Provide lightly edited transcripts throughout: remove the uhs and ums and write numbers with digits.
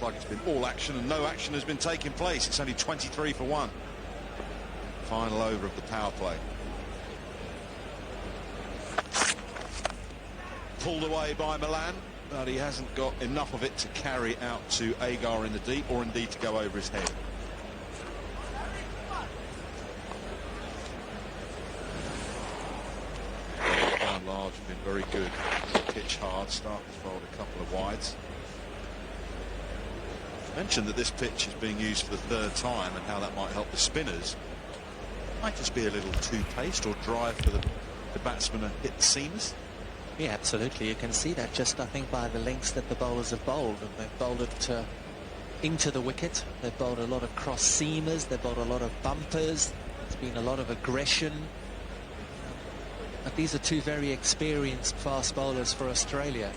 like it's been all action, and no action has been taking place. It's only 23 for 1. Final over of the power play. Pulled away by Milan, but he hasn't got enough of it to carry out to Agar in the deep, or indeed to go over his head. Large have been very good. Pitch hard, start has bowled a couple of wides. Mentioned that this pitch is being used for the 3rd time and how that might help the spinners. Might just be a little too paced or dry for the batsmen to hit the seamers. Yeah, absolutely. You can see that just, I think, by the lengths that the bowlers have bowled. And they've bowled it into the wicket. They've bowled a lot of cross seamers. They've bowled a lot of bumpers. There's been a lot of aggression. But these are two very experienced fast bowlers for Australia.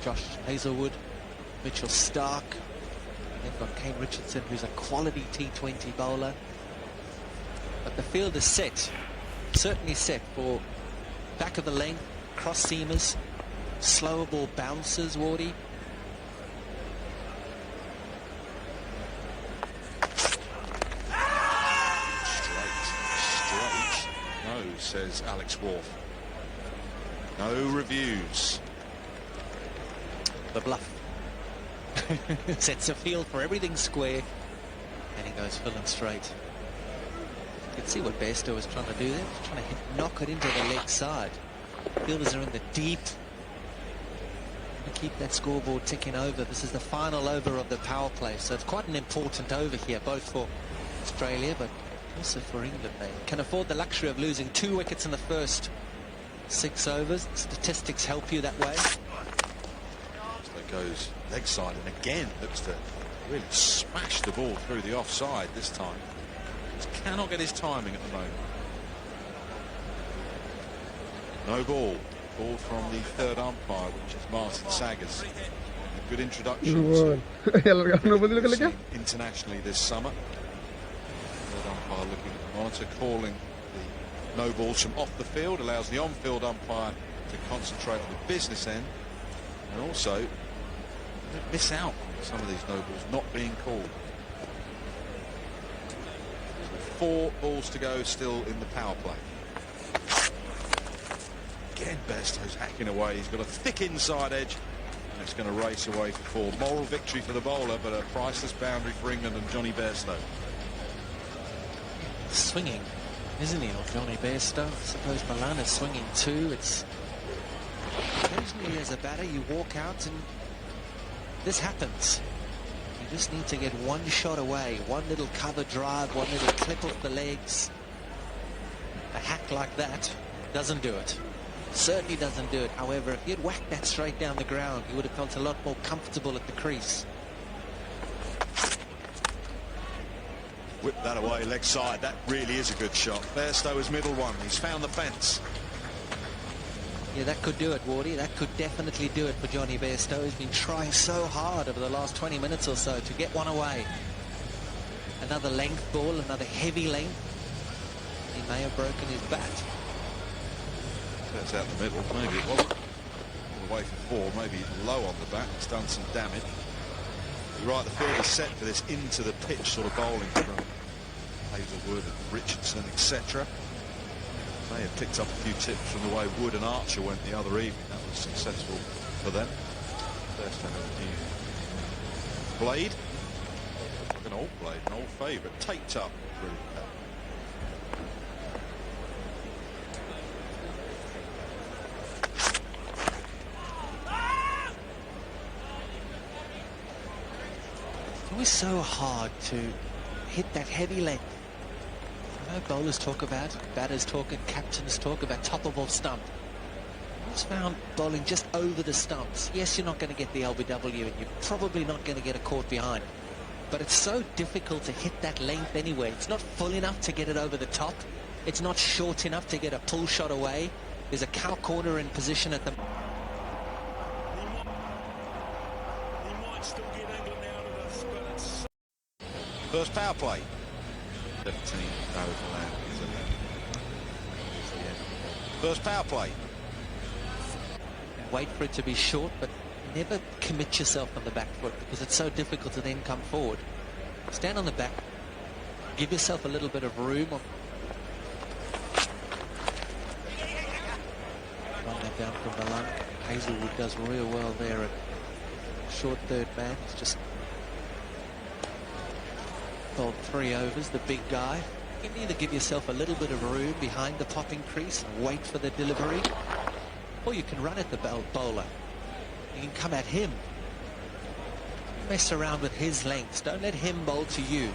Josh Hazlewood, Mitchell Starc. They've got Kane Richardson, who's a quality T20 bowler. But the field is set, certainly set for back of the length, cross seamers, slower ball bouncers, Wardy. Straight. No, says Alex Wharf. No reviews. The bluff. Sets a field for everything square, and he goes full and straight. You can see what Bairstow was trying to do there. He's trying to knock it into the leg side. Fielders are in the deep. To keep that scoreboard ticking over. This is the final over of the power play, so it's quite an important over here, both for Australia but also for England. They can afford the luxury of losing 2 wickets in the first 6 overs. Statistics help you that way. Goes leg side, and again looks to really smash the ball through the offside this time. Just cannot get his timing at the moment. No ball. Ball from the 3rd umpire, which is Martin Saggers. A good introduction to internationally this summer. 3rd umpire looking at the monitor, calling the no balls from off the field, allows the on-field umpire to concentrate on the business end, and also don't miss out on some of these no balls not being called. So 4 balls to go still in the power play. Again, Bairstow's hacking away. He's got a thick inside edge, and it's going to race away for 4. Moral victory for the bowler, but a priceless boundary for England and Jonny Bairstow. Swinging, isn't he, on Jonny Bairstow? I suppose Milan is swinging too. It's occasionally as a batter you walk out and this happens. You just need to get one shot away, one little cover drive, one little clip off the legs. A hack like that doesn't do it. Certainly doesn't do it. However, if you'd whacked that straight down the ground, you would have felt a lot more comfortable at the crease. Whip that away, leg side. That really is a good shot. Bairstow's middle one. He's found the fence. Yeah, that could do it, Wardy. That could definitely do it for Jonny Bairstow. He's been trying so hard over the last 20 minutes or so to get one away. Another length ball, another heavy length. He may have broken his bat. That's out the middle. Maybe it wasn't all the way for 4. Maybe low on the bat. It's done some damage. You're right, the field is set for this into the pitch sort of bowling from Hazlewood and Richardson, etc. May have picked up a few tips from the way Wood and Archer went the other evening. That was successful for them. First time of the new blade. An old blade, an old favourite. Taped up through. It's always so hard to hit that heavy length. I know bowlers talk about, batters talk, and captains talk about top of off stump. I just found bowling just over the stumps. Yes, you're not going to get the LBW, and you're probably not going to get a caught behind. But it's so difficult to hit that length anyway. It's not full enough to get it over the top. It's not short enough to get a pull shot away. There's a cow corner in position at the... First power play. 17 over land. First power play. Wait for it to be short, but never commit yourself on the back foot because it's so difficult to then come forward. Stand on the back, give yourself a little bit of room. Run that down from Malan. Hazelwood does real well there at short third man. He's just bowled 3 overs, the big guy. You can either give yourself a little bit of room behind the popping crease and wait for the delivery, or you can run at the bowler. You can come at him. Mess around with his lengths. Don't let him bowl to you.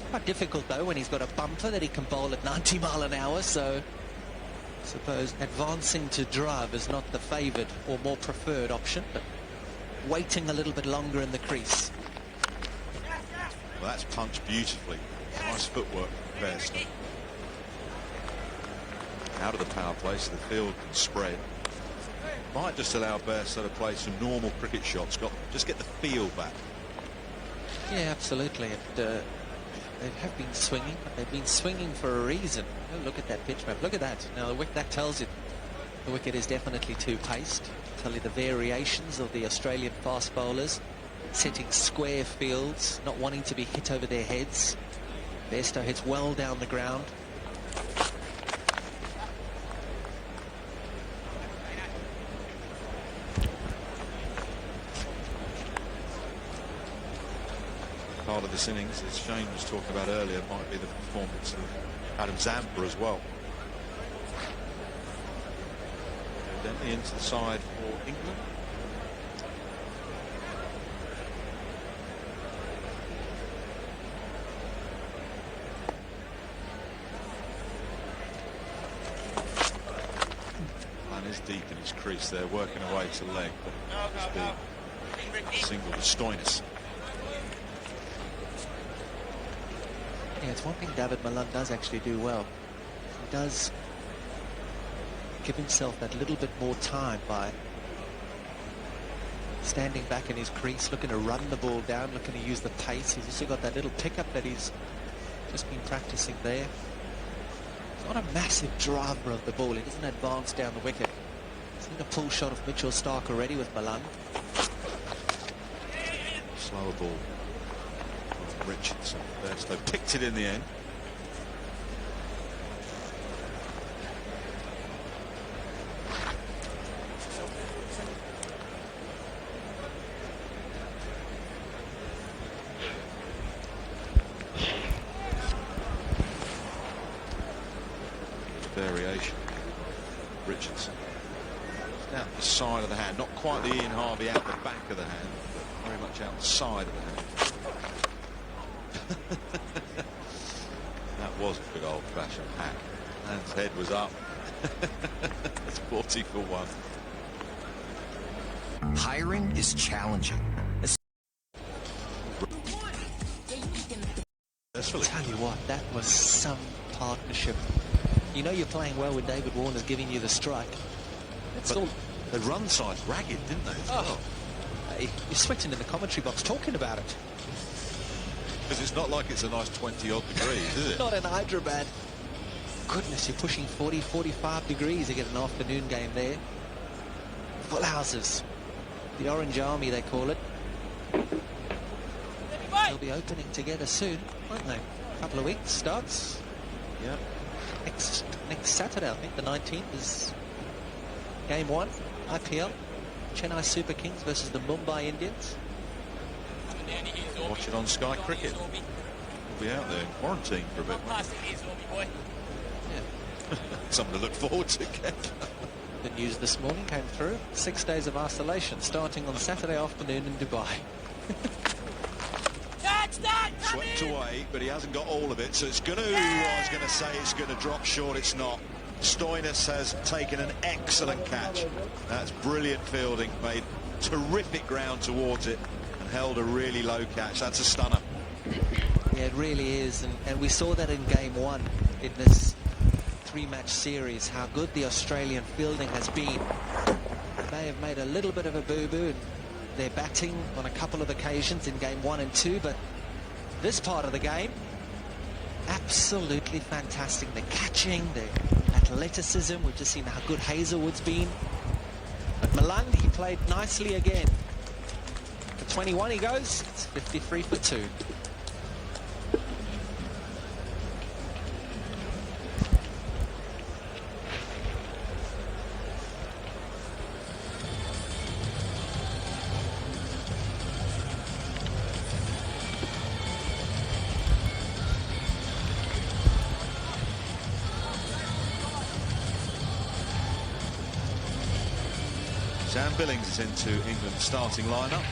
Quite difficult though when he's got a bumper that he can bowl at 90 mile an hour, so I suppose advancing to drive is not the favoured or more preferred option, but waiting a little bit longer in the crease. Well, that's punched beautifully. Nice footwork from Bairstow. Out of the power play so the field can spread. Might just allow Bairstow to play some normal cricket shots. Just get the feel back. Yeah, absolutely. And, they have been swinging, but they've been swinging for a reason. Oh, look at that pitch map. Look at that. Now, that tells you the wicket is definitely too paced. Tell you the variations of the Australian fast bowlers, setting square fields, not wanting to be hit over their heads. Bairstow hits well down the ground. Part of this innings, as Shane was talking about earlier, might be the performance of Adam Zampa as well. Evidently into the side for England. And is deep in his crease there, working away to leg, but just being single to Stoinis. Yeah, it's one thing David Malan does actually do well. He does give himself that little bit more time by standing back in his crease, looking to run the ball down, looking to use the pace. He's also got that little pickup that he's just been practicing there. He's not a massive driver of the ball. He doesn't advance down the wicket. Seen a pull shot of Mitchell Starc already with Malan. Slower ball. Richardson. Bairstow picked it in the end. Variation. Richardson. Out the side of the hand. Not quite the Ian Harvey out the back of the hand, but very much out the side of the hand. That was a good old-fashioned hack. Hand's head was up. It's 40 for 1. Hiring is challenging. I'll tell you what, that was some partnership. You know you're playing well when David Warner's giving you the strike. That's all. The run side's ragged, didn't they? Oh, you're sweating in the commentary box talking about it. Because it's not like it's a nice 20-odd degrees, is it? Not in Hyderabad. Goodness, you're pushing 40, 45 degrees. You get an afternoon game there. Full houses. The Orange Army, they call it. They'll be opening together soon, won't they? A couple of weeks, starts. Yeah. Next Saturday, I think, the 19th, is game 1, IPL. Chennai Super Kings versus the Mumbai Indians. Watch it on Sky Cricket. We'll be out there in quarantine for a bit. Yeah. Something to look forward to, Kev. The news this morning came through. 6 days of isolation starting on Saturday afternoon in Dubai. Swept away, but he hasn't got all of it, so it's going to, I was going to say it's going to drop short, it's not. Stoinis has taken an excellent catch. That's brilliant fielding, made terrific ground towards it and held a really low catch. That's a stunner. Yeah, it really is, and we saw that in game 1 in this 3-match series, how good the Australian fielding has been. They have made a little bit of a boo-boo in their batting on a couple of occasions in game 1 and 2, but this part of the game, absolutely fantastic. The catching, the athleticism, we've just seen how good Hazelwood's been. But But Milan, he played nicely again. For 21 he goes, it's 53 for 2. Sam Billings is into England's starting lineup.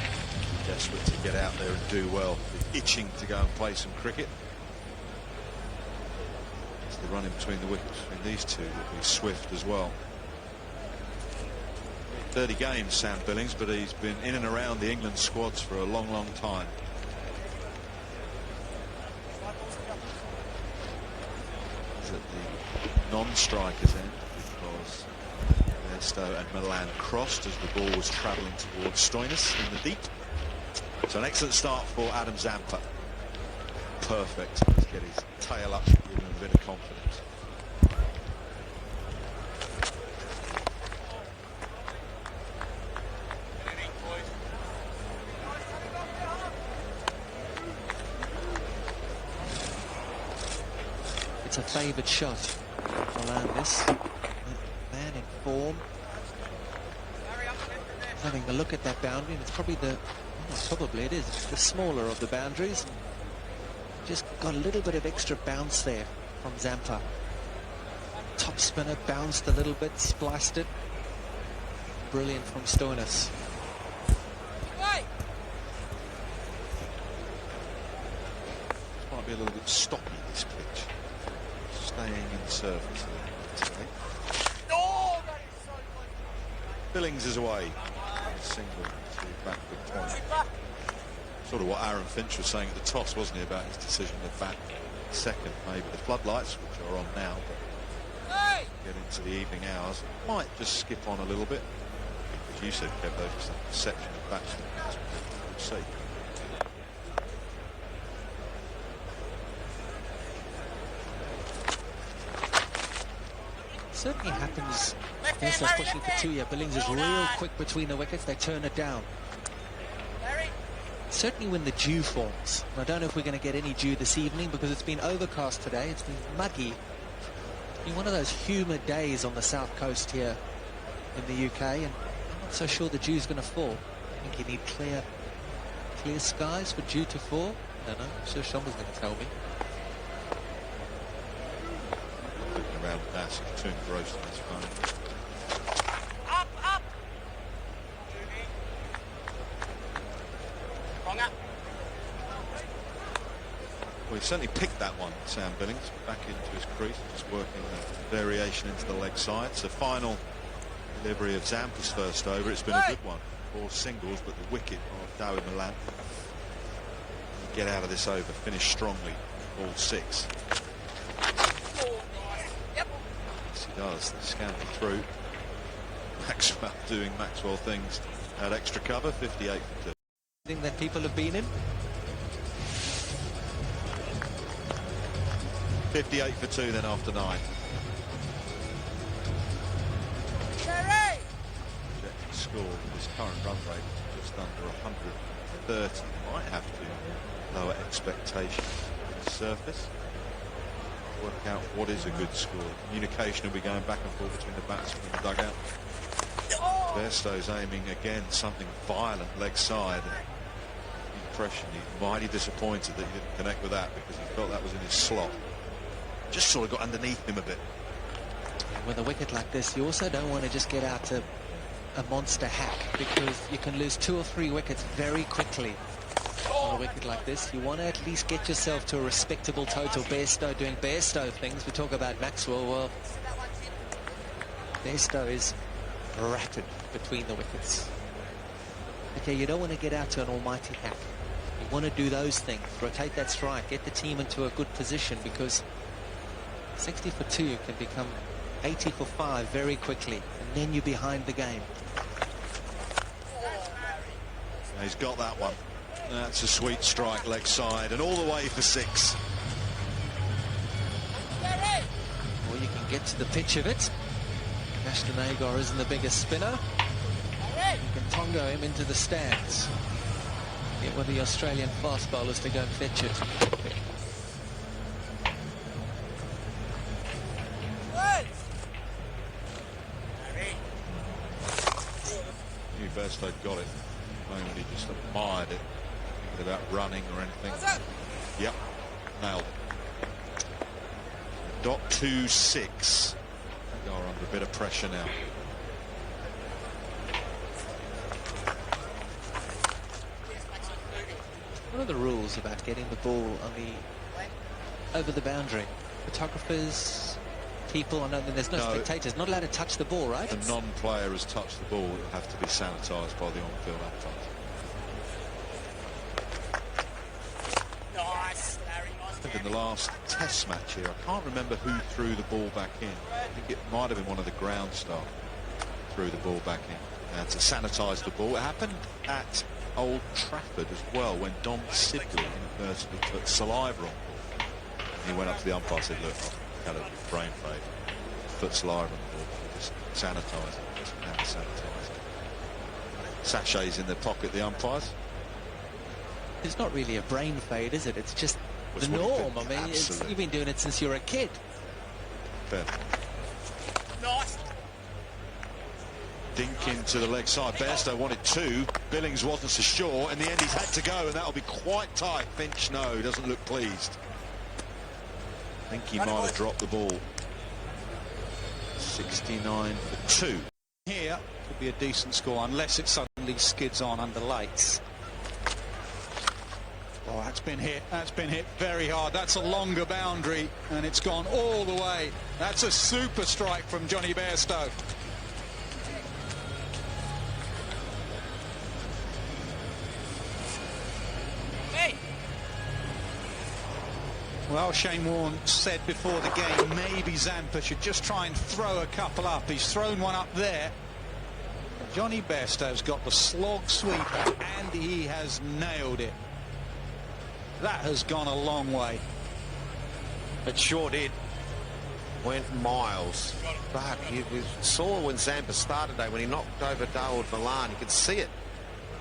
Desperate to get out there and do well. Itching to go and play some cricket. It's the run in between the wickets between these two will be swift as well. 30 games, Sam Billings, but he's been in and around the England squads for a long, long time. He's at the non-strikers end because Bairstow and Milan crossed as the ball was travelling towards Stoinis in the deep. So an excellent start for Adam Zampa. Perfect to get his tail up, give him a bit of confidence. It's a favoured shot for Landis. Man in form. Having a look at that boundary, and it's probably it is the smaller of the boundaries. Just got a little bit of extra bounce there from Zampa. Top spinner, bounced a little bit, spliced it. Brilliant from Stoinis. This might be a little bit stocky, this pitch. Staying in the surface today. Billings is away. Single to backward point. Sort of what Aaron Finch was saying at the toss, wasn't he, about his decision to bat second. Maybe the floodlights, which are on now, but get into the evening hours, might just skip on a little bit. As you said, Kev, there's just a perception of batsmen. We'll see. Certainly happens. Also pushing for 2 here. Billings is real quick between the wickets. They turn it down. Certainly when the dew falls. I don't know if we're going to get any dew this evening because it's been overcast today. It's been muggy. It's been one of those humid days on the south coast here in the UK, and I'm not so sure the dew's going to fall. I think you need clear skies for dew to fall. I don't know. I'm sure Shomba's going to tell me. Looking around Bass, too engrossed in his phone. Well, he certainly picked that one, Sam Billings, back into his crease, just working the variation into the leg side. So final delivery of Zampa's first over. It's been a good one. 4 singles, but the wicket of Dawid Malan. Get out of this over, finish strongly, all 6. Yes, he does. They scan through. Maxwell doing Maxwell things at extra cover, 58 for 2. Thing that people have been in. 58 for 2 then after 9. Projected score with his current run rate just under 130. Might have to lower expectations on the surface. Work out what is a good score. Communication will be going back and forth between the batsman and the dugout. Bairstow's aiming again something violent leg side. Impression he's mighty disappointed that he didn't connect with that because he felt that was in his slot. Just sort of got underneath him a bit. With a wicket like this, you also don't want to just get out to a monster hack because you can lose 2 or 3 wickets very quickly on a wicket like this. You want to at least get yourself to a respectable total. Bairstow doing Bairstow things. We talk about Maxwell. Well, Bairstow is rapid between the wickets. Okay, you don't want to get out to an almighty hack. You want to do those things. Rotate that strike. Get the team into a good position because 60 for 2 can become 80 for 5 very quickly, and then you're behind the game. He's got that one. That's a sweet strike leg side and all the way for 6. Or you can get to the pitch of it. Ashton Agar isn't the biggest spinner. You can Tongo him into the stands. Get one of the Australian fast bowlers to go and fetch it. Knew Bairstow got it. Moment he just admired it without running or anything. Yep, nailed it. Dot 2-6. They are under a bit of pressure now. What are the rules about getting the ball on the over the boundary? Photographers, people, I know that there's no spectators, not allowed to touch the ball, right? If a non-player has touched the ball, it will have to be sanitised by the on-field umpires. In the last test match here, I can't remember who threw the ball back in. I think it might have been one of the ground staff threw the ball back in to sanitise the ball. It happened at Old Trafford as well when Dom Sibley inadvertently put saliva on the ball. He went up to the umpire and said, look, I've had a brain fade. Put saliva on the ball. Just sanitise it. Just have to sanitise it. Sachets in their pocket, the umpires. It's not really a brain fade, is it? It's just the norm. I mean, you've been doing it since you were a kid. Fair. Nice. Dink into the leg side. Bairstow wanted 2. Billings wasn't so sure. In the end, he's had to go, and that'll be quite tight. Finch, no, doesn't look pleased. I think he might have dropped the ball. 69 for 2. Here could be a decent score unless it suddenly skids on under lights. Oh, that's been hit. That's been hit very hard. That's a longer boundary, and it's gone all the way. That's a super strike from Jonny Bairstow. Well, Shane Warne said before the game maybe Zampa should just try and throw a couple up. He's thrown one up there. Jonny Bairstow's got the slog sweeper, and he has nailed it. That has gone a long way. It sure did. Went miles. But you saw when Zampa started today, when he knocked over Dawood Malan, you could see it,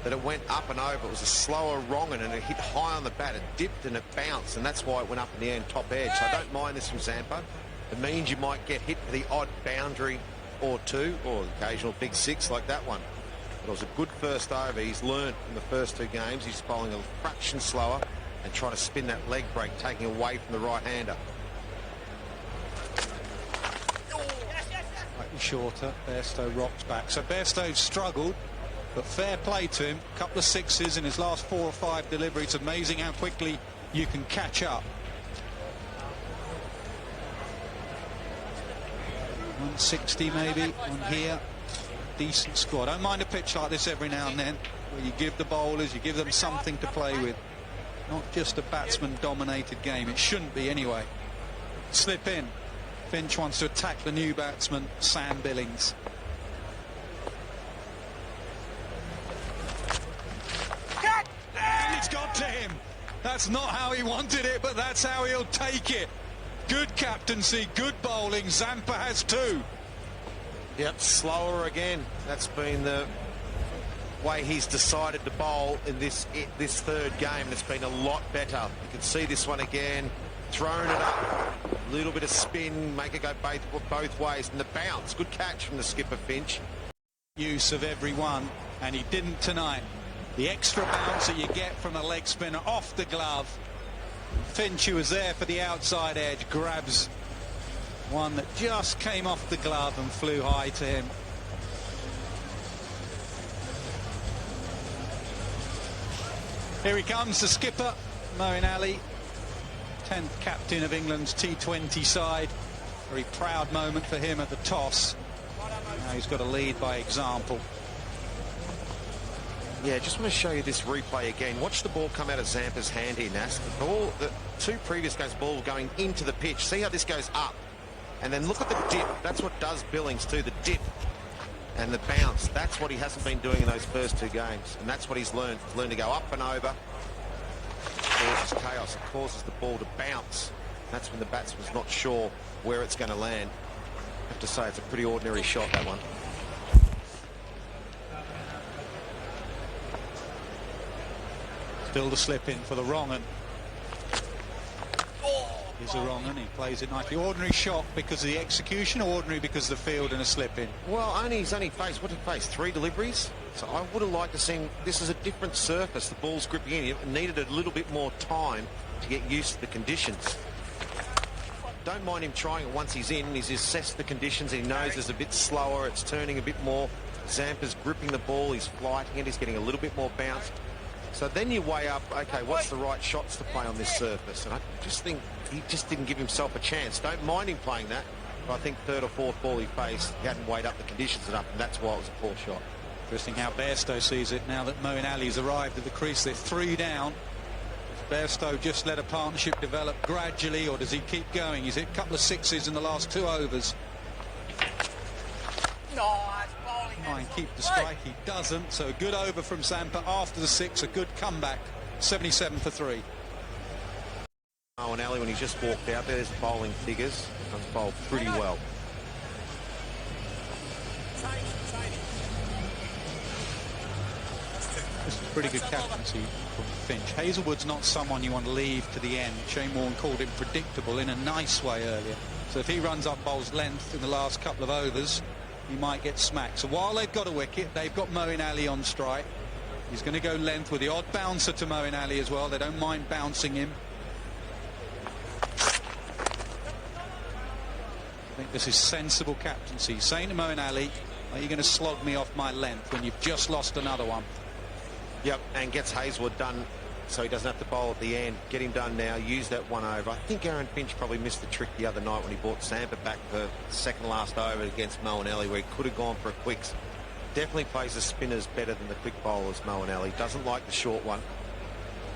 that it went up and over. It was a slower wronging, and it hit high on the bat. It dipped and it bounced, and that's why it went up in the end, top edge. So I don't mind this from Zampa. It means you might get hit for the odd boundary or 2, or the occasional big 6 like that one. But it was a good first over. He's learnt in the first 2 games. He's bowling a fraction slower and trying to spin that leg break, taking away from the right-hander. Slightly shorter. Bairstow rocks back. So Bairstow struggled, but fair play to him. A couple of 6s in his last 4 or 5 deliveries. It's amazing how quickly you can catch up. 160 maybe on here. Decent score. Don't mind a pitch like this every now and then, where you give the bowlers, you give them something to play with. Not just a batsman-dominated game. It shouldn't be anyway. Slip in. Finch wants to attack the new batsman, Sam Billings. And it's got to him. That's not how he wanted it, but that's how he'll take it. Good captaincy, good bowling. Zampa has 2. Yep, slower again. That's been the way he's decided to bowl in this 3rd game. It's been a lot better. You can see this one again, thrown it up, a little bit of spin, make it go both ways, and the bounce. Good catch from the skipper, Finch. Use of every one, and he didn't tonight. The extra bounce that you get from a leg spinner off the glove. Finch, who was there for the outside edge, grabs one that just came off the glove and flew high to him. Here he comes, the skipper, Moeen Ali, 10th captain of England's T20 side. Very proud moment for him at the toss. Now he's got to lead by example. Yeah, just want to show you this replay again. Watch the ball come out of Zampa's hand here, Nas. The ball, the 2 previous games, ball going into the pitch. See how this goes up? And then look at the dip. That's what does Billings too, the dip and the bounce. That's what he hasn't been doing in those first 2 games. And that's what he's learned. He's learned to go up and over. It causes chaos. It causes the ball to bounce. That's when the batsman's not sure where it's going to land. I have to say, it's a pretty ordinary shot, that one. build a slip in for the wrong un. He's a wrong un. He plays it nicely. Ordinary shot because of the execution, or ordinary because of the field and a slip in? Well, he's only faced, what did he face? 3 deliveries? So I would have liked to see him. This is a different surface. The ball's gripping in. He needed a little bit more time to get used to the conditions. Don't mind him trying it once he's in. He's assessed the conditions. He knows it's a bit slower. It's turning a bit more. Zampa's gripping the ball. He's flighting it. He's getting a little bit more bounce. So then you weigh up, okay, what's the right shots to play on this surface? And I just think he just didn't give himself a chance. Don't mind him playing that. But I think third or fourth ball he faced, he hadn't weighed up the conditions enough, and that's why it was a poor shot. Interesting how Bairstow sees it now that Moeen Ali's arrived at the crease. They're 3 down. Does Bairstow just let a partnership develop gradually, or does he keep going? He's hit a couple of 6s in the last 2 overs. Nice bowling. Try and keep the strike. He doesn't. So a good over from Zampa after the 6. A good comeback. 77 for 3. Moeen Ali, when he just walked out there, there's bowling figures. He's bowled pretty well. This is pretty good captaincy from Finch. Hazelwood's not someone you want to leave to the end. Shane Warne called him predictable in a nice way earlier. So if he runs up bowls length in the last couple of overs, he might get smacked. So while they've got a wicket, they've got Moeen Ali on strike. He's going to go length with the odd bouncer to Moeen Ali as well. They don't mind bouncing him. I think this is sensible captaincy. Saying to Moeen Ali, are you going to slog me off my length when you've just lost another one? Yep, and gets Hazelwood done so he doesn't have to bowl at the end. Get him done now, use that 1 over. I think Aaron Finch probably missed the trick the other night when he brought Zampa back for second last over against Moeen Ali, where he could have gone for a quicks. Definitely plays the spinners better than the quick bowlers, Moeen Ali. Doesn't like the short one.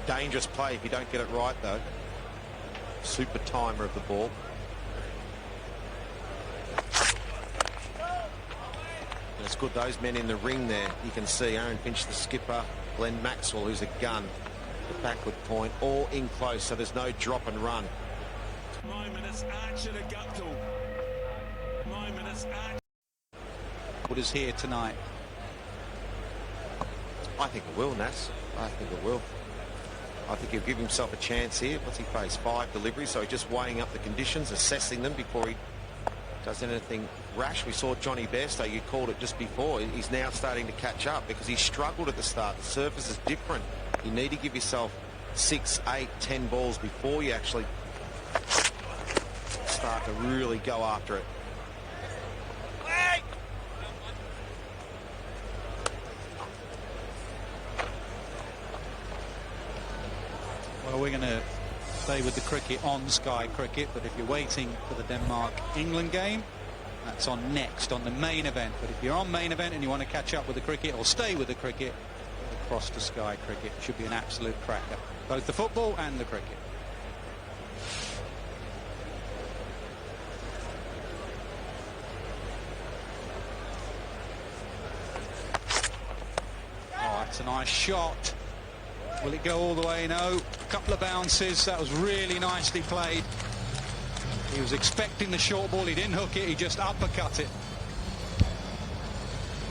Dangerous play if you don't get it right, though. Super timer of the ball. And it's good, those men in the ring there, you can see Aaron Finch, the skipper, Glenn Maxwell, who's a gun, the backward point, all in close, so there's no drop and run. What is here tonight? I think it will, Nas. I think it will. I think he'll give himself a chance here. What's he face? 5 deliveries, so he's just weighing up the conditions, assessing them before he does anything rash. We saw Johnny Bairstow, you called it just before. He's now starting to catch up because he struggled at the start. The surface is different. You need to give yourself 6, 8, 10 balls before you actually start to really go after it. Well, we're going to stay with the cricket on Sky Cricket, but if you're waiting for the Denmark-England game, that's on next, on the main event. But if you're on main event and you want to catch up with the cricket or stay with the cricket, across to Sky Cricket. Should be an absolute cracker, both the football and the cricket. Oh, that's a nice shot. Will it go all the way? No. A couple of bounces. That was really nicely played. He was expecting the short ball. He didn't hook it. He just uppercut it.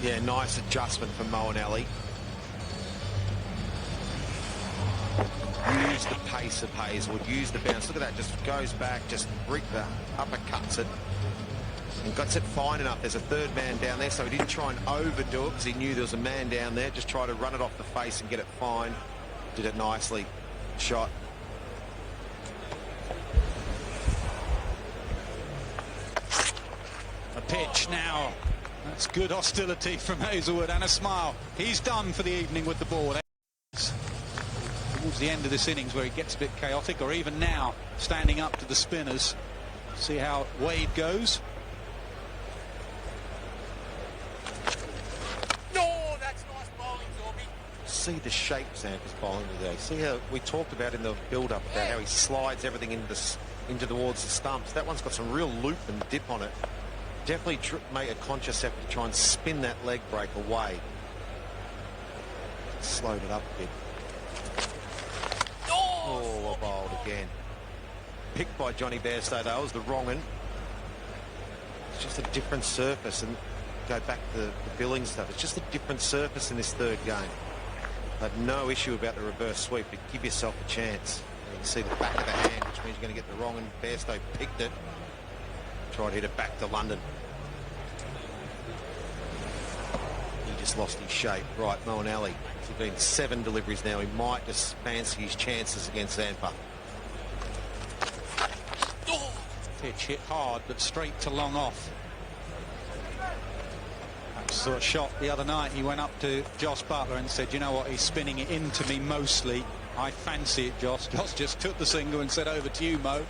Yeah, nice adjustment from Moeen Ali. Use the pace of Hazelwood. Use the bounce. Look at that. Just goes back. Just uppercuts it. And gets it fine enough. There's a third man down there, so he didn't try and overdo it because he knew there was a man down there. Just try to run it off the face and get it fine. Did it nicely. Shot. A pitch now. That's good hostility from Hazelwood and a smile. He's done for the evening with the ball. Towards the end of this innings where it gets a bit chaotic, or even now standing up to the spinners. See how Wade goes. No, that's nice bowling, Zorby. See the shape Zampa's bowling today. See how we talked about in the build-up about how he slides everything into towards the stumps. That one's got some real loop and dip on it. Definitely make a conscious effort to try and spin that leg break away. Slowed it up a bit. Oh, bowled again. Picked by Johnny Bairstow, though. It was the wrong one. It's just a different surface, and go back to the billing stuff. It's just a different surface in this third game. Had no issue about the reverse sweep, but give yourself a chance. You can see the back of the hand, which means you're going to get the wrong, and Bairstow picked it. Tried to hit it back to London. He just lost his shape. Right, Molinelli. He's been 7 deliveries now. He might just fancy his chances against Zampa. Pitch hit hard, but straight to long off. That sort of shot the other night. He went up to Josh Butler and said, you know what, he's spinning it into me mostly. I fancy it, Josh. Josh just took the single and said, over to you, Mo.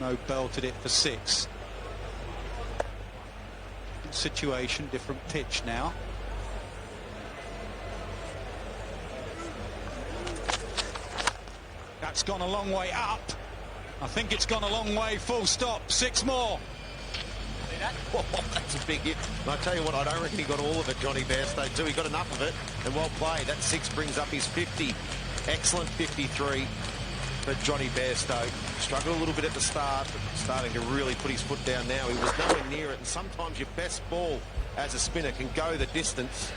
Mo belted it for 6. Situation, different pitch now. That's gone a long way up. I think it's gone a long way, full stop. 6 more. Oh, that's a big hit. And I tell you what, I don't reckon he got all of it, Johnny Bairstow, too. He got enough of it, and well played. That 6 brings up his 50. Excellent 53 for Johnny Bairstow. Struggled a little bit at the start, but starting to really put his foot down now. He was nowhere near it, and sometimes your best ball as a spinner can go the distance.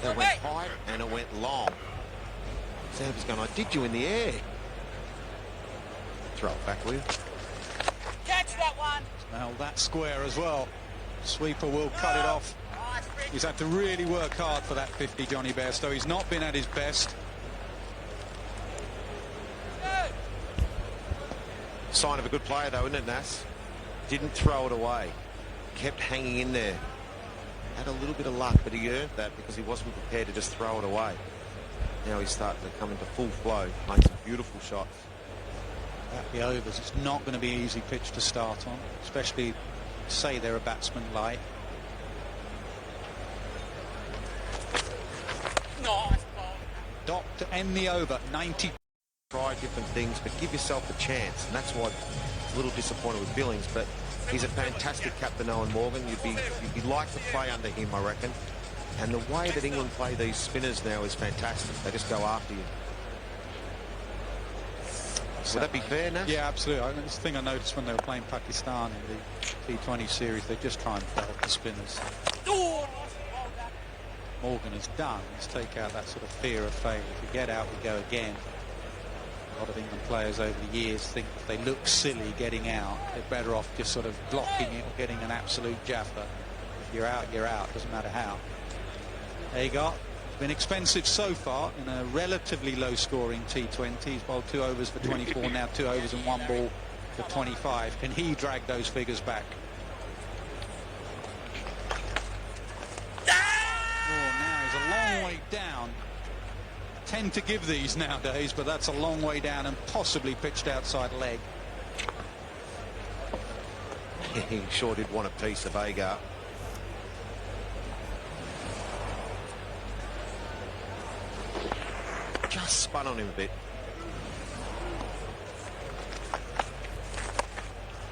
It went high and it went long. Zampa's going, I did you in the air. Throw it back with. Catch that one. Well, that square as well. Sweeper will cut it off. He's had to really work hard for that 50, Johnny Bairstow. He's not been at his best. Sign of a good player, though, isn't it, Nas? Didn't throw it away. Kept hanging in there. Had a little bit of luck, but he earned that because he wasn't prepared to just throw it away. Now he's starting to come into full flow. Makes some beautiful shots. At the overs, it's not going to be an easy pitch to start on, especially, say, they're a batsman light. Nice ball. Dot to end the over, 90. Try different things, but give yourself a chance, and that's why I'm a little disappointed with Billings, but he's a fantastic captain, Owen Morgan. You'd like to play under him, I reckon. And the way that England play these spinners now is fantastic. They just go after you. Would that be fair, Nash? Yeah, absolutely. It's the thing I noticed when they were playing Pakistan in the T20 series. They just try and belt the spinners. Morgan has done is take out that sort of fear of failure. If you get out, we go again. A lot of England players over the years think if they look silly getting out, they're better off just sort of blocking it or getting an absolute jaffa. If you're out, you're out. Doesn't matter how. Agar. Been expensive so far in a relatively low-scoring T20. He's bowled 2 overs for 24, now 2 overs and 1 ball for 25. Can he drag those figures back? Oh, now he's a long way down. Tend to give these nowadays, but that's a long way down and possibly pitched outside leg. He sure did want a piece of Agar. Just spun on him a bit.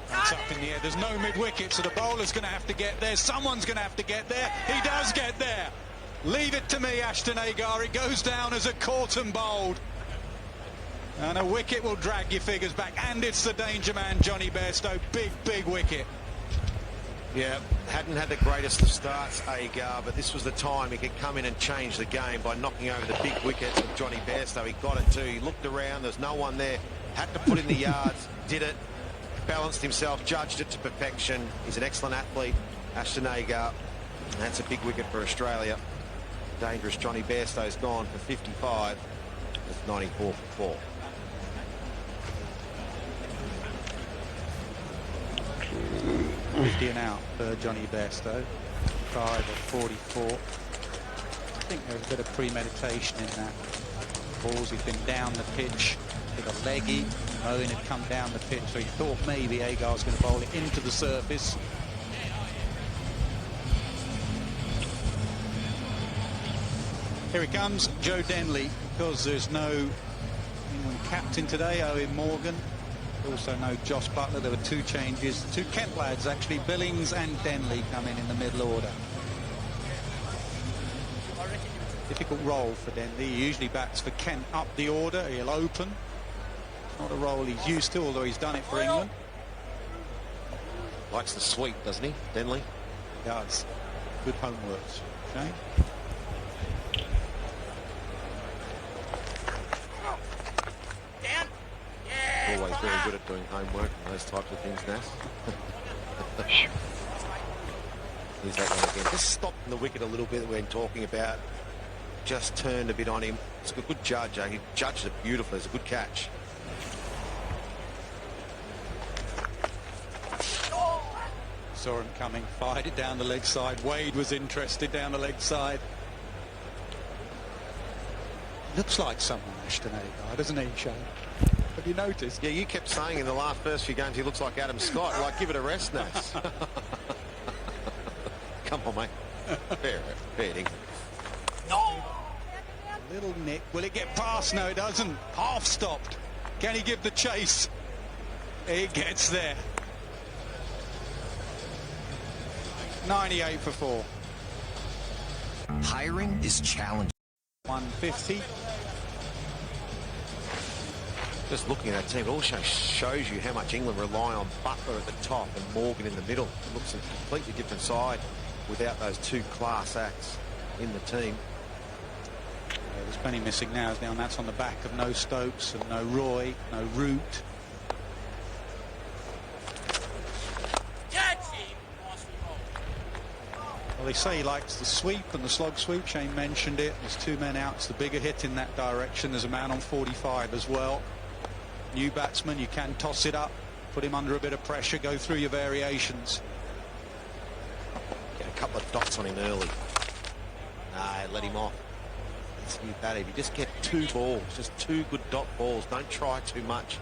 That's up in the air. There's no mid-wicket, so the bowler's going to have to get there. Someone's going to have to get there. He does get there. Leave it to me, Ashton Agar. It goes down as a caught and bowled. And a wicket will drag your figures back. And it's the danger man, Johnny Bairstow. Big, big wicket. Yeah, hadn't had the greatest of starts, Agar, but this was the time he could come in and change the game by knocking over the big wickets with Johnny Bairstow. He got it too. He looked around. There's no one there. Had to put in the yards. Did it. Balanced himself. Judged it to perfection. He's an excellent athlete, Ashton Agar. That's a big wicket for Australia. Dangerous Johnny Bairstow's gone for 55 with 94 for 4. And out for Johnny Bairstow. 5 or 44. I think there's a bit of premeditation in that. Balls, he's been down the pitch with a leggy. Owen had come down the pitch, so he thought maybe Agar was going to bowl it into the surface. Here he comes, Joe Denley, because there's no England captain today, Owen Morgan. Also no Josh Butler. There were 2 changes. 2 Kent lads, actually. Billings and Denley come in the middle order. Difficult role for Denley. He usually bats for Kent up the order. He'll open. It's not a role he's used to, although he's done it for England. Likes the sweep, doesn't he, Denley? He does. Good homework, Shane. always very good at doing homework and those types of things, Nas. Here's that one again. Just stopping the wicket a little bit when talking about. Just turned a bit on him. It's a good judge. He judged it beautifully. It's a good catch. Saw him coming, fired it down the leg side. Wade was interested down the leg side. Looks like someone, Ashton Agar, doesn't he, Shane? Have you noticed? Yeah, you kept saying in the first few games he looks like Adam Scott. Like, give it a rest, Nas. Come on, mate. Fair dinkum. Little nick. Will it get past? No, it doesn't. Half stopped. Can he give the chase? He gets there. 98 for 4. Hiring is challenging. 150. Just looking at that team, it also shows you how much England rely on Butler at the top and Morgan in the middle. It looks a completely different side without those two class acts in the team. Yeah, there's plenty missing now, and that's on the back of no Stokes and no Roy, no Root. Well, they say he likes the sweep and the slog sweep. Shane mentioned it. There's 2 men out. It's the bigger hit in that direction. There's a man on 45 as well. New batsman, you can toss it up, put him under a bit of pressure, go through your variations. Get a couple of dots on him early. Nah, let him off. That's new bat. If you just get 2 balls, just 2 good dot balls, don't try too much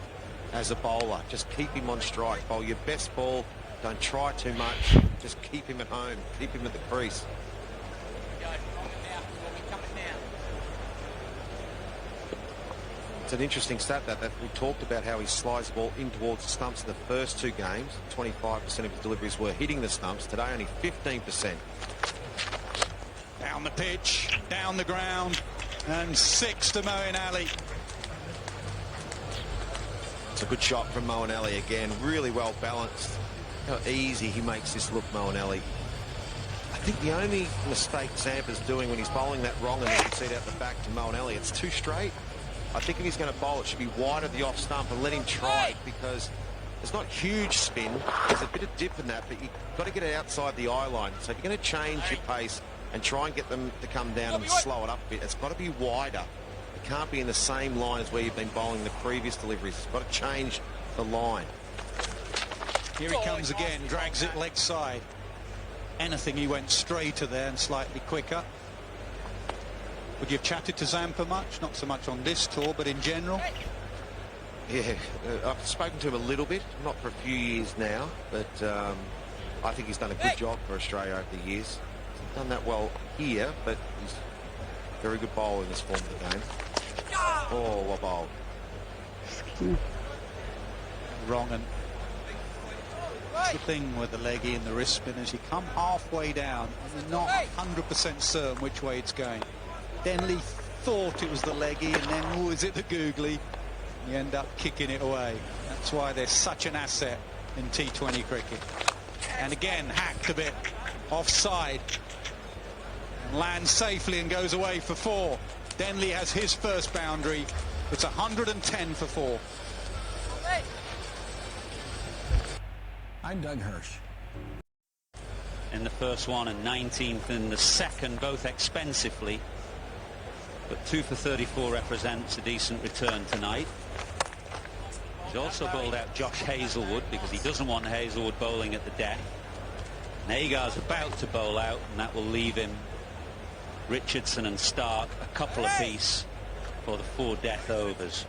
as a bowler. Just keep him on strike. Bowl your best ball. Don't try too much. Just keep him at home. Keep him at the crease. It's an interesting stat that we talked about how he slides the ball in towards the stumps in the first 2 games. 25% of his deliveries were hitting the stumps. Today, only 15%. Down the pitch, down the ground, and 6 to Moeen Ali. It's a good shot from Moeen Ali again. Really well balanced. How easy he makes this look, Moeen Ali. I think the only mistake Zampa's doing when he's bowling that wrong, and you can see it out the back to Moeen Ali, it's too straight. I think if he's going to bowl, it should be wide of the off stump and let him try it, because there's not huge spin. There's a bit of dip in that, but you've got to get it outside the eye line. So if you're going to change your pace and try and get them to come down and slow it up a bit, it's got to be wider. It can't be in the same line as where you've been bowling the previous deliveries. It's got to change the line. Here he comes again, drags it leg side. Anything, he went straighter there and slightly quicker. Would you have chatted to Zampa much? Not so much on this tour, but in general? Yeah, I've spoken to him a little bit, not for a few years now, but I think he's done a good job for Australia over the years. He's done that well here, but he's a very good bowler in this form of the game. Oh, what bowl. Wrong. And that's the thing with the leggy and the wrist spinners. You come halfway down and you're not 100% certain which way it's going. Denley thought it was the leggy, and then, oh, is it the googly? You end up kicking it away. That's why they're such an asset in T20 cricket. And again, hacked a bit offside. And lands safely and goes away for 4. Denley has his first boundary. It's 110 for 4. I'm Doug Hirsch. In the first one and 19th in the second, both expensively. But 2 for 34 represents a decent return tonight. He's also bowled out Josh Hazlewood because he doesn't want Hazlewood bowling at the death. And Agar's about to bowl out, and that will leave him Richardson and Stark a couple apiece for the 4 death overs.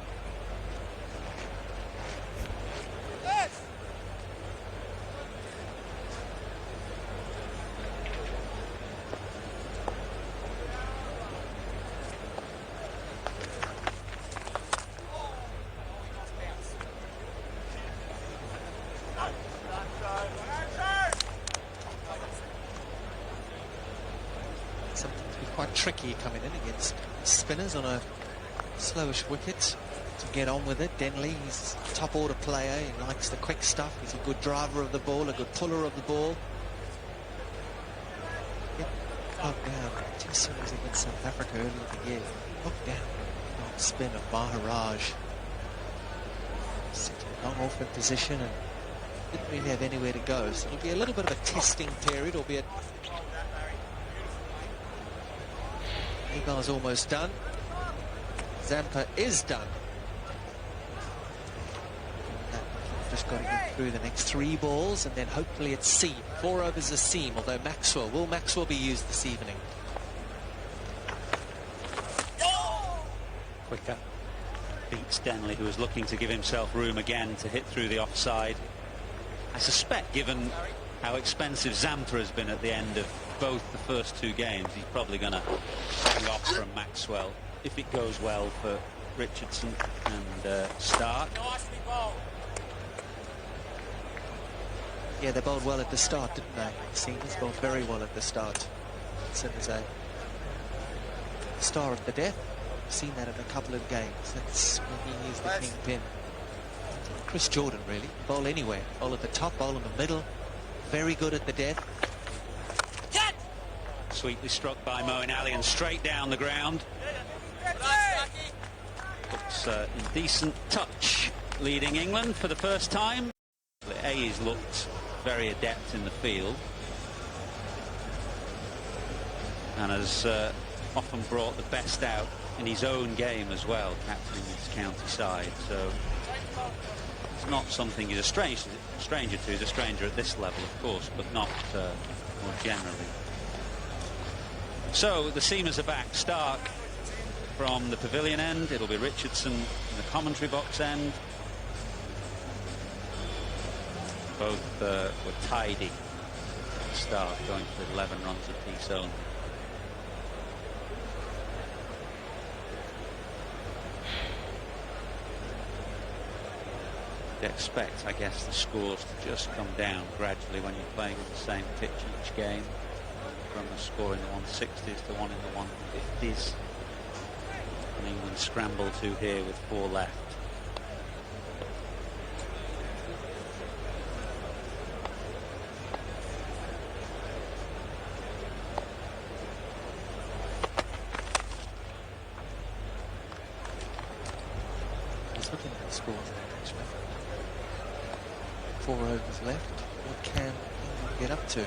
Quite tricky coming in against spinners on a slowish wicket to get on with it. Denley, he's a top order player. He likes the quick stuff. He's a good driver of the ball, a good puller of the ball. Yep. Knocked down 2 series against South Africa earlier in the year. Knocked down spin of Maharaj. 6 long off in position and didn't really have anywhere to go. So it'll be a little bit of a testing period, albeit Agar's almost done. Zampa is done. Just got to get through the next 3 balls and then hopefully it's seam. 4 overs a seam, although will Maxwell be used this evening? Quicker. Beats Denley, who was looking to give himself room again to hit through the offside. I suspect, given how expensive Zampa has been at the end of both the first 2 games, he's probably going to hang off from Maxwell if it goes well for Richardson and Stark. Nicely bowled. Yeah, they bowled well at the start, didn't they? Seamers bowled very well at the start. As a star of the death. I've seen that in a couple of games. That's when he used the kingpin. Chris Jordan, really. Bowl anywhere. Bowl at the top, bowl in the middle. Very good at the death. Catch! Sweetly struck by Moeen Ali and straight down the ground. Looks in decent touch, leading England for the first time. He's looked very adept in the field and has often brought the best out in his own game as well, captaining his county side. So it's not something he's a stranger to. He's a stranger at this level, of course, but not more generally. So the seamers are back. Stark from the pavilion end. It'll be Richardson in the commentary box end. Both were tidy at the start, going for 11 runs apiece only. You expect, I guess, the scores to just come down gradually when you're playing on the same pitch each game, from a score in the 160s to one in the 150s. And England scramble to here with 4 left. Looking at the scores actually. 4 overs left. What can England get up to?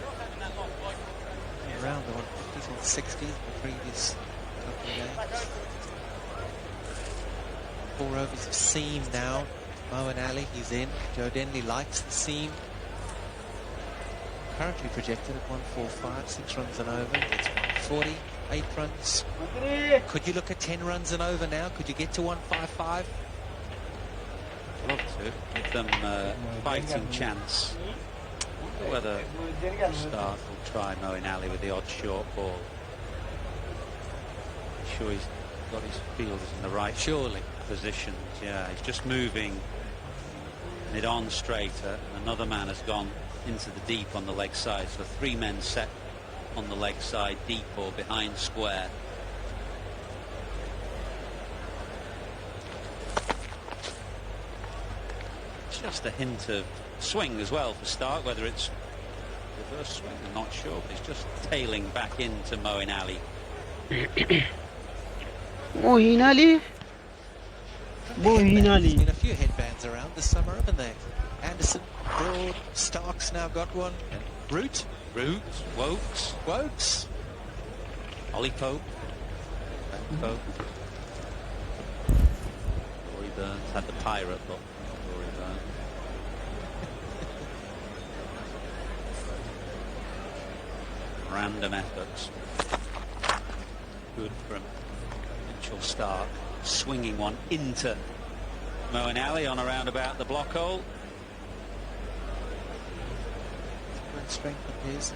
Around the 150s, 160s, the previous couple of games. 4 overs of seam now. Moeen Ali, he's in. Joe Denley likes the seam. Currently projected at 145, 6 runs and over. It's 140, 8 runs. Could you look at 10 runs and over now? Could you get to 155? Love to give them a fighting chance. I wonder whether Stark will try Moeen Ali with the odd short ball. I'm sure he's got his fielders in the right positions. Yeah, he's just moving it on straighter. Another man has gone into the deep on the leg side, so 3 men set on the leg side, deep or behind square. Just a hint of swing as well for Stark, whether it's reverse swing, I'm not sure, but he's just tailing back into Moeen Ali. Moeen Ali? Moeen Ali. There's been a few headbands around this summer, haven't there? Anderson, Broad, Stark's now got one. Root, Wokes, Ollie Pope, Rory Burns had the pirate look. Rory Burns. Random efforts. Good from Mitchell Stark. Swinging one into Moeen Ali on around about the block hole. Great strength of his.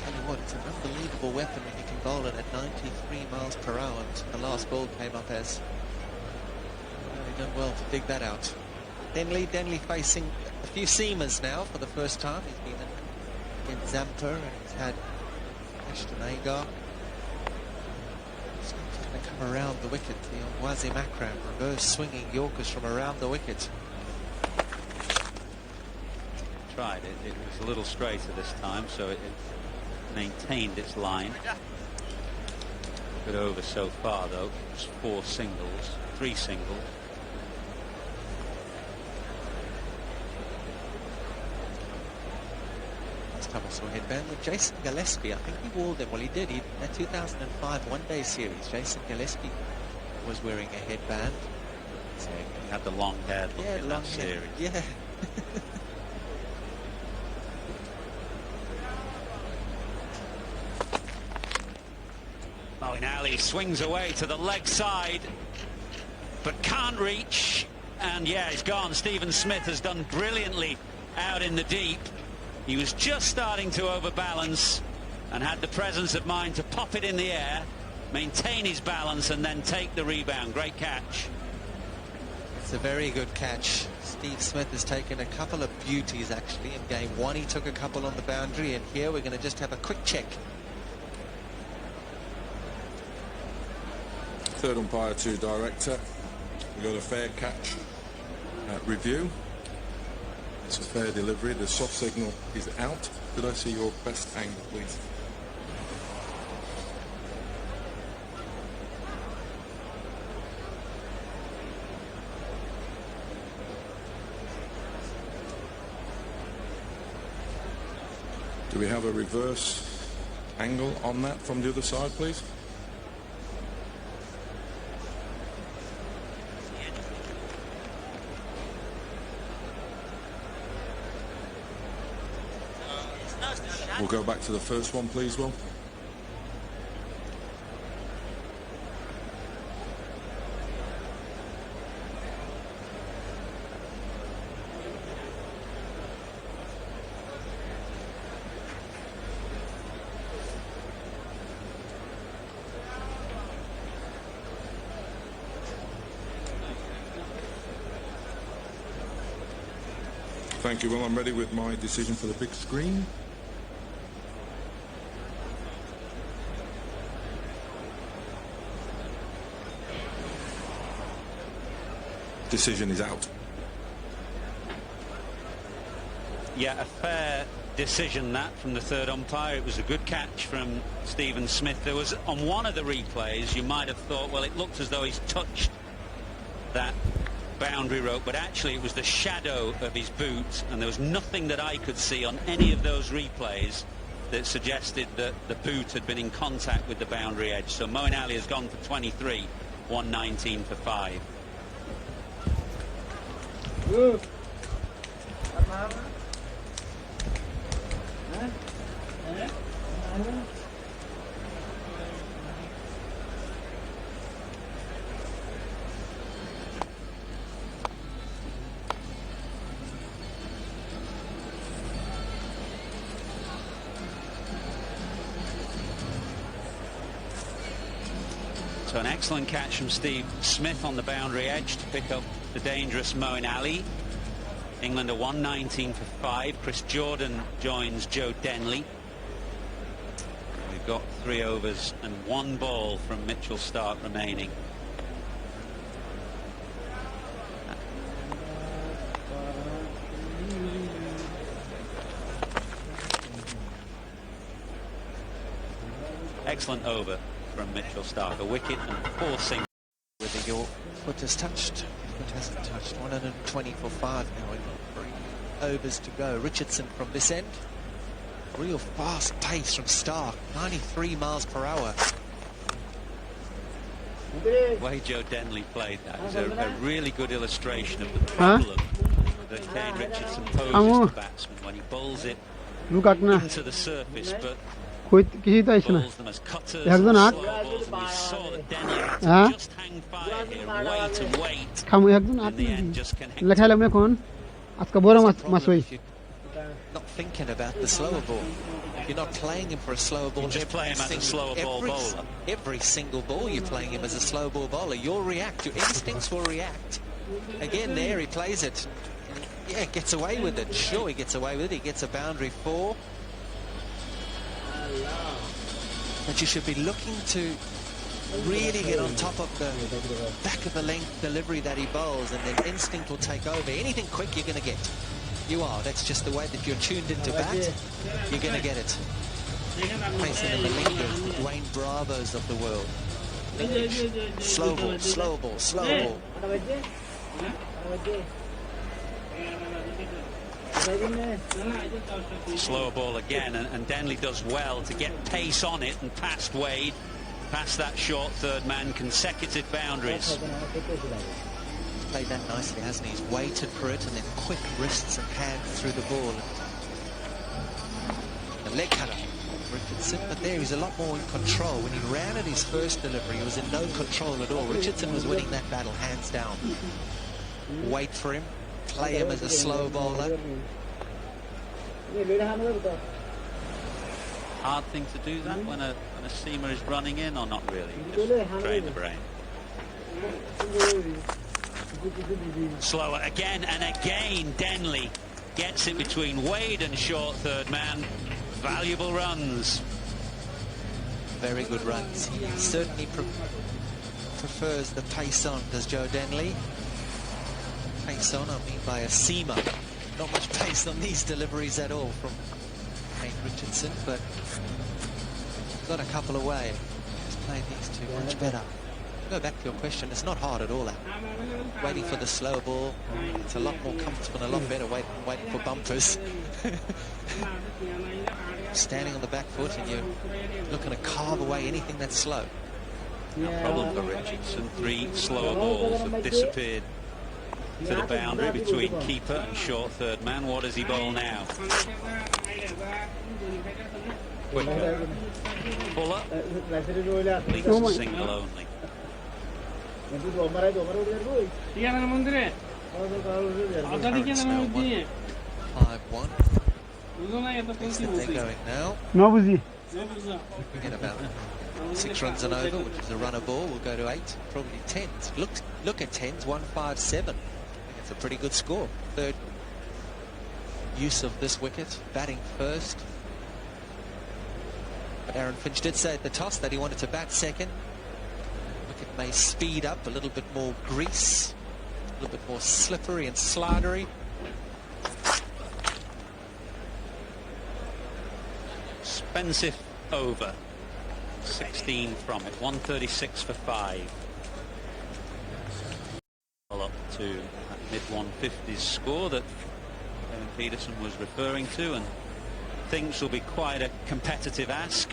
Tell you what, it's an unbelievable weapon when you can bowl it at 93 miles per hour. And the last ball came up as really done well to dig that out. Denley facing a few seamers now for the first time. He's been against Zampa and he's had Ashton Agar. He's going to come around the wicket. The Wasim Akram reverse swinging Yorkers from around the wicket. Tried it. It was a little straighter this time, so it maintained its line. Good over so far, though. Just 4 singles, 3 singles. last time I saw a headband with Jason Gillespie. I think he wore them. Well, he did. In that 2005 one-day series, Jason Gillespie was wearing a headband. So he had the long hair look in long that hair. series. Yeah. Moeen swings away to the leg side, but can't reach. And yeah, he's gone. Stephen Smith has done brilliantly out in the deep. He was just starting to overbalance and had the presence of mind to pop it in the air, maintain his balance, and then take the rebound. Great catch. It's a very good catch. Steve Smith has taken a couple of beauties, actually. In game one, he took a couple on the boundary, and here we're going to just have a quick check. Third umpire to director. We got a fair catch review. It's a fair delivery. The soft signal is out. Could I see your best angle, please? Do we have a reverse angle on that from the other side, please? We'll go back to the first one, please, Will. Thank you, Will. I'm ready with my decision for the big screen. Decision is out. Yeah, a fair decision that from the third umpire. It was a good catch from Stephen Smith. There was, on one of the replays, you might have thought, well, it looked as though he's touched that boundary rope, but actually it was the shadow of his boot, and there was nothing that I could see on any of those replays that suggested that the boot had been in contact with the boundary edge. So Moeen Ali has gone for 23, 119 for 5. So an excellent catch from Steve Smith on the boundary edge to pick up the dangerous Moeen Ali. England are 119 for 5. Chris Jordan joins Joe Denley. We've got 3 overs and 1 ball from Mitchell Starc remaining. Excellent over from Mitchell Starc. A wicket and 4 singles. Whether your foot has touched, foot hasn't touched. 120 for 5 now. We've got 3 overs to go. Richardson from this end. Real fast pace from Starc. 93 miles per hour. The way Joe Denley played that is a really good illustration of the problem that Kane Richardson poses to batsmen when he bowls it into the surface, but bowls them as cutters and slow balls, and we saw that Denley had to just hang fire here, wait and wait. In the end, just can hang. If you're not thinking about the slower ball, if you're not playing him for a slower ball, You just play him as a slower ball bowler. Every single ball you're playing him as a slow ball bowler. You'll react. Your instincts will react. Again, there he plays it. Yeah, gets away with it. Sure, he gets away with it. He gets a boundary 4. But you should be looking to really get on top of the back of the length delivery that he bowls, and then instinct will take over. Anything quick you're going to get. You are. That's just the way that you're tuned into bat. You're going to get it. Placing in the Malinga, the Dwayne Bravos of the world. English. Slow ball, slow ball, slow ball. Slower ball again, and Denley does well to get pace on it and past Wade, past that short third man, consecutive boundaries. He's played that nicely, hasn't he? He's waited for it and then quick wrists and hands through the ball. The leg cutter, Richardson, but there he's a lot more in control. When he ran at his first delivery, he was in no control at all. Richardson was winning that battle hands down. Wait for him, play him as a slow bowler. Hard thing to do that when a seamer is running in, or not really? Just train the brain. Slower again and again. Denley gets it between Wade and short third man. Valuable runs. Very good runs. He certainly prefers the pace on, does Joe Denley. Pace on, I mean by a seamer. Not much pace on these deliveries at all from Nate Richardson, but got a couple away. He's played these two much better. Go back to your question, it's not hard at all. Waiting for the slow ball, it's a lot more comfortable and a lot better waiting for bumpers. Standing on the back foot and you're looking to carve away anything that's slow. No problem for Richardson. 3 slower balls have disappeared to the boundary between keeper and short third man. What does he bowl now? Quicker. Fuller. Leaks a single only. 5-1. Thinks that they're going now. Get about 6 runs and over, which is a runner ball. We'll go to 8, probably 10s. Look at 10s, 157. I think it's a pretty good score. Third use of this wicket, batting first. But Aaron Finch did say at the toss that he wanted to bat second. Wicket may speed up, a little bit more grease, a little bit more slippery and slidery. Expensive over. 16 from it. 136 for 5. Well, up to that mid-150s score that Kevin Peterson was referring to, and things will be quite a competitive ask.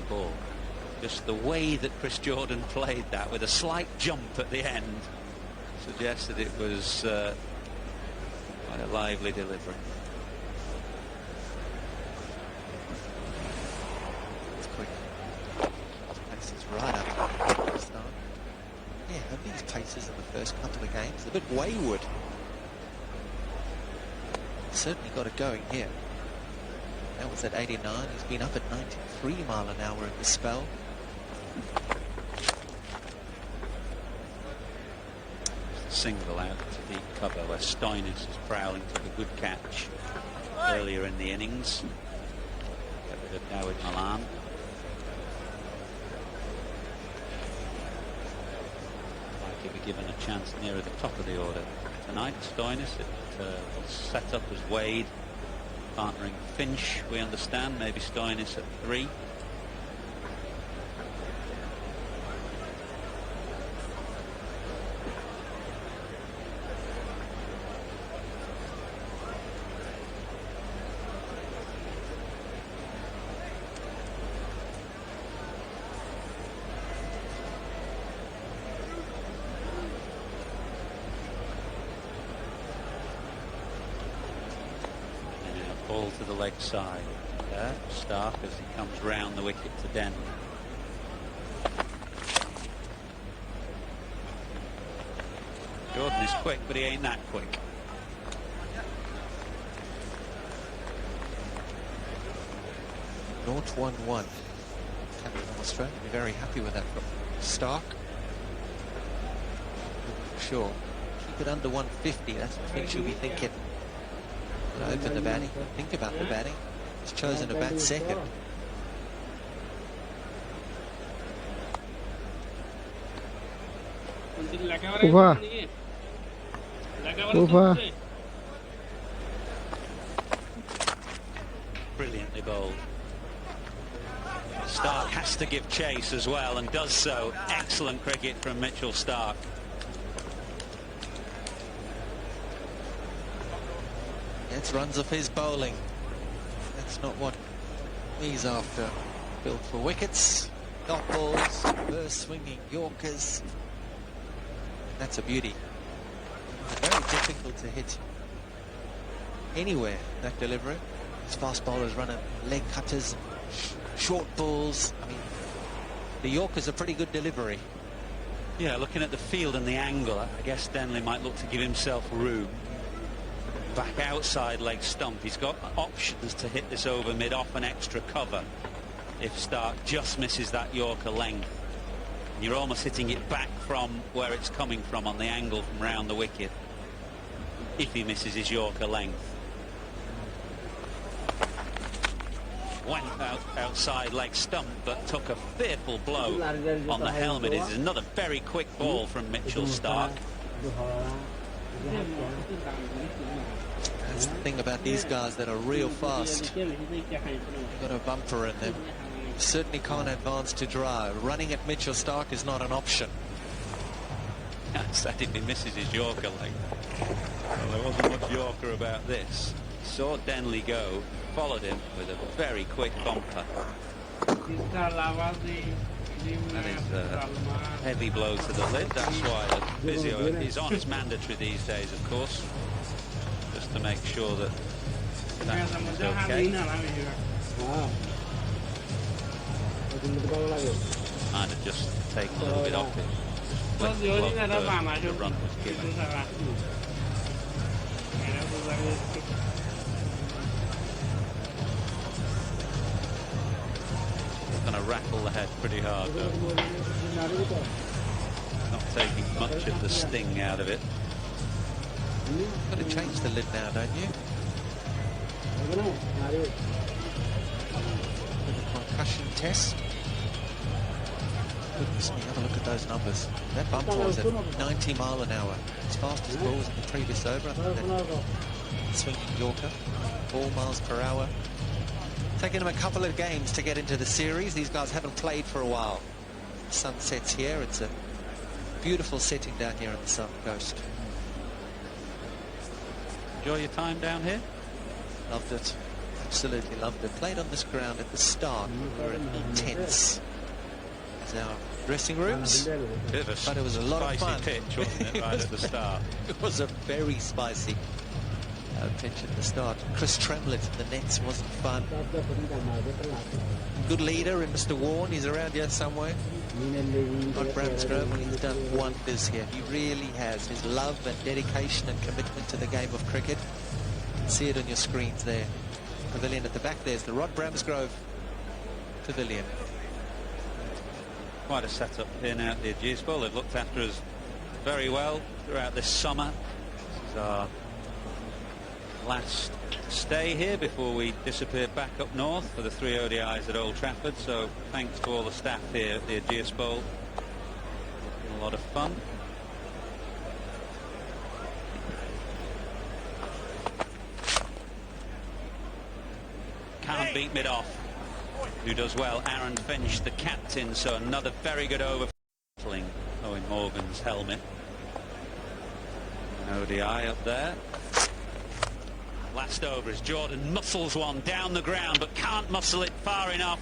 Ball. Just the way that Chris Jordan played that, with a slight jump at the end, suggested it was quite a lively delivery. It's quick. Paces right up. Yeah, have these paces in the first couple of games. A bit wayward. Certainly got it going here. That was at 89. He's been up at 93 mile an hour in the spell. Single out to deep cover where Stoinis is prowling, took a good catch earlier in the innings. Get rid of Dawid Malan. Might be given a chance nearer the top of the order tonight. Stoinis, it will set up as Wade, partnering Finch, we understand. Maybe Stoinis at 3. Ball to the leg side there, Stark, as he comes round the wicket to Denley. Jordan is quick, but he ain't that quick. Naught 1-1. Captain of Australia be very happy with that from Stark. Sure. Keep it under 150. That's what Finch will be thinking. Open the batting, think about the batting. He's chosen to bat second. beautifully bowled. Stark has to give chase as well, and does so. Excellent cricket from Mitchell Stark. Gets runs off his bowling. That's not what he's after. Built for wickets, dot balls, reverse swinging Yorkers. That's a beauty. Very difficult to hit anywhere, that delivery. These fast bowlers run leg cutters, short balls. I mean, the Yorkers are pretty good delivery. Yeah, looking at the field and the angle, I guess Denley might look to give himself room. Back outside leg stump. He's got options to hit this over mid-off and extra cover if Stark just misses that Yorker length. You're almost hitting it back from where it's coming from on the angle from round the wicket if he misses his Yorker length. Went outside leg stump, but took a fearful blow on the helmet. It is another very quick ball from Mitchell Stark. That's the thing about these guys that are real fast. They've got a bumper in them. Certainly can't advance to drive. Running at Mitchell Stark is not an option. That if he misses his Yorker leg. Well, there wasn't much Yorker about this. Saw Denley go, followed him with a very quick bumper. That is a heavy blow to the lid. That's why the physio is on. It's mandatory these days, of course, just to make sure that that's okay. Might have just taken a little bit off it. The run was given. Going to rattle the head pretty hard, though. Not taking much of the sting out of it. You've got to change the lid now, don't you? With a concussion test. Goodness me, have a look at those numbers. That bumper was at 90 mile an hour. As fast as balls in the previous over. I think that swinging Yorker, 4 miles per hour. Taking them a couple of games to get into the series. These guys haven't played for a while. Sun sets here. It's a beautiful setting down here on the south coast. Enjoy your time down here? Loved it. Absolutely loved it. Played on this ground at the start. We were intense as our dressing rooms. Bit of But it was a lot of fun. spicy pitch, wasn't it, right at the start? It was a very spicy pitch at the start. Chris Tremlett in the nets wasn't fun. Good leader in Mr. Warne. He's around here somewhere. Rod Bramsgrove, and he's done wonders here. He really has. His love and dedication and commitment to the game of cricket. You can see it on your screens there. Pavilion at the back, there's the Rod Bramsgrove Pavilion. Quite a setup here now at the Ageas Bowl. They've looked after us very well throughout this summer. This is our last stay here before we disappear back up north for the 3 ODIs at Old Trafford. So thanks to all the staff here at the Ageas Bowl. A lot of fun. Can't beat mid-off. Who does well? Aaron Finch, the captain. So another very good over. Owen Morgan's helmet. An ODI up there. Last over as Jordan muscles one down the ground, but can't muscle it far enough.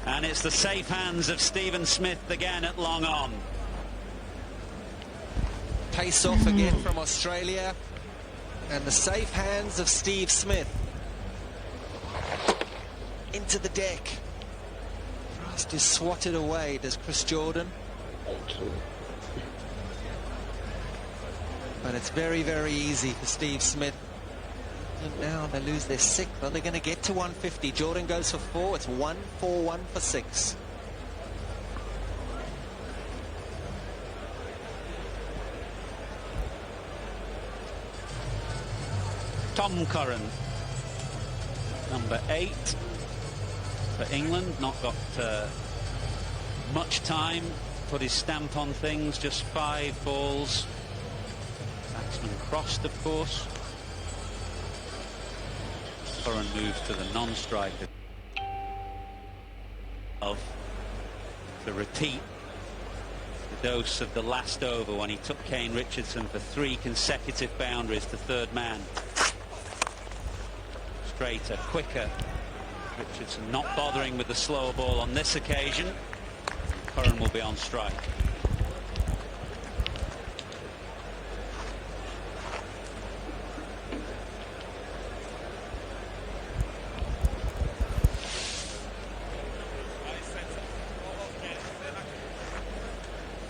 And it's the safe hands of Stephen Smith again at long on. Pace off again from Australia. And the safe hands of Steve Smith. Into the deck. Just is swatted away, does Chris Jordan. But it's very, very easy for Steve Smith. And now they lose their 6th. Are they going to get to 150? Jordan goes for 4. It's 1-4-1 for 6. Tom Curran, number 8 for England. Not got much time. Put his stamp on things. Just 5 balls. Batsman crossed, of course. Curran moves to the non-striker. of to repeat the dose of the last over when he took Kane Richardson for 3 consecutive boundaries to third man. Straighter, quicker. Richardson not bothering with the slower ball on this occasion. Curran will be on strike.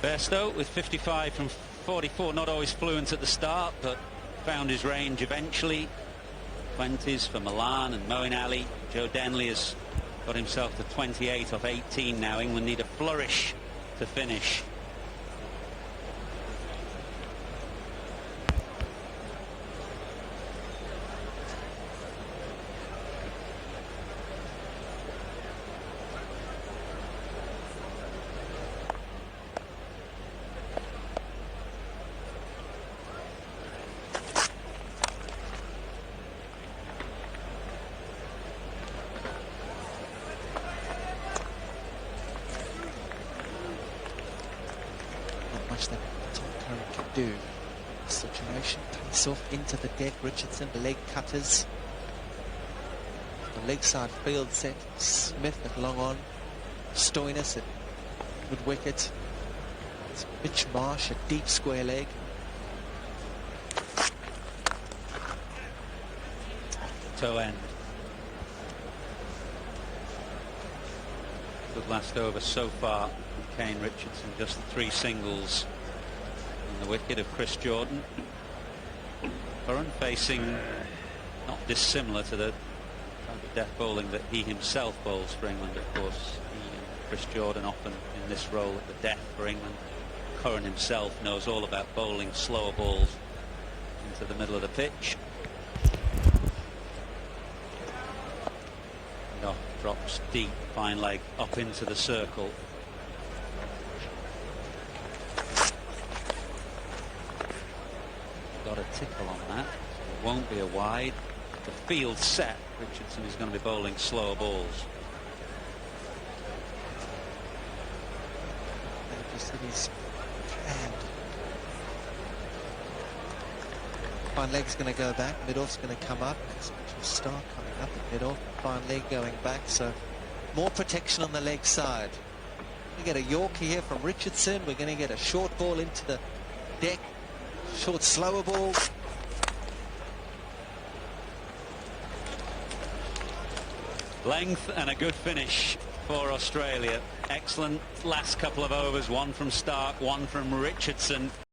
Bairstow with 55 from 44, not always fluent at the start, but found his range eventually. 20s for Milan and Moeen Ali. Joe Denley has got himself to 28 off 18 now. England need a flourish to finish. That Tom Curran can do. Situation, pace off into the deck. Richardson, the leg cutters. The leg side field set. Smith at long on. Stoinis at good wicket. It's Mitch Marsh at deep square leg. Toe end. Good last over so far. Kane Richardson, just the 3 singles on the wicket of Chris Jordan. Curran facing not dissimilar to the type of death bowling that he himself bowls for England. Of course, he and Chris Jordan often in this role at the death for England. Curran himself knows all about bowling slower balls into the middle of the pitch. And off drops deep, fine leg up into the circle. Got a tickle on that. It won't be a wide. The field set. Richardson is going to be bowling slower balls. Just in his hand. Fine leg's going to go back. Middle's going to come up. Special star coming up at middle. Fine leg going back. So more protection on the leg side. We get a Yorkie here from Richardson. We're going to get a short ball into the deck. Short slower ball. Length and a good finish for Australia. Excellent last couple of overs. One from Stark, one from Richardson.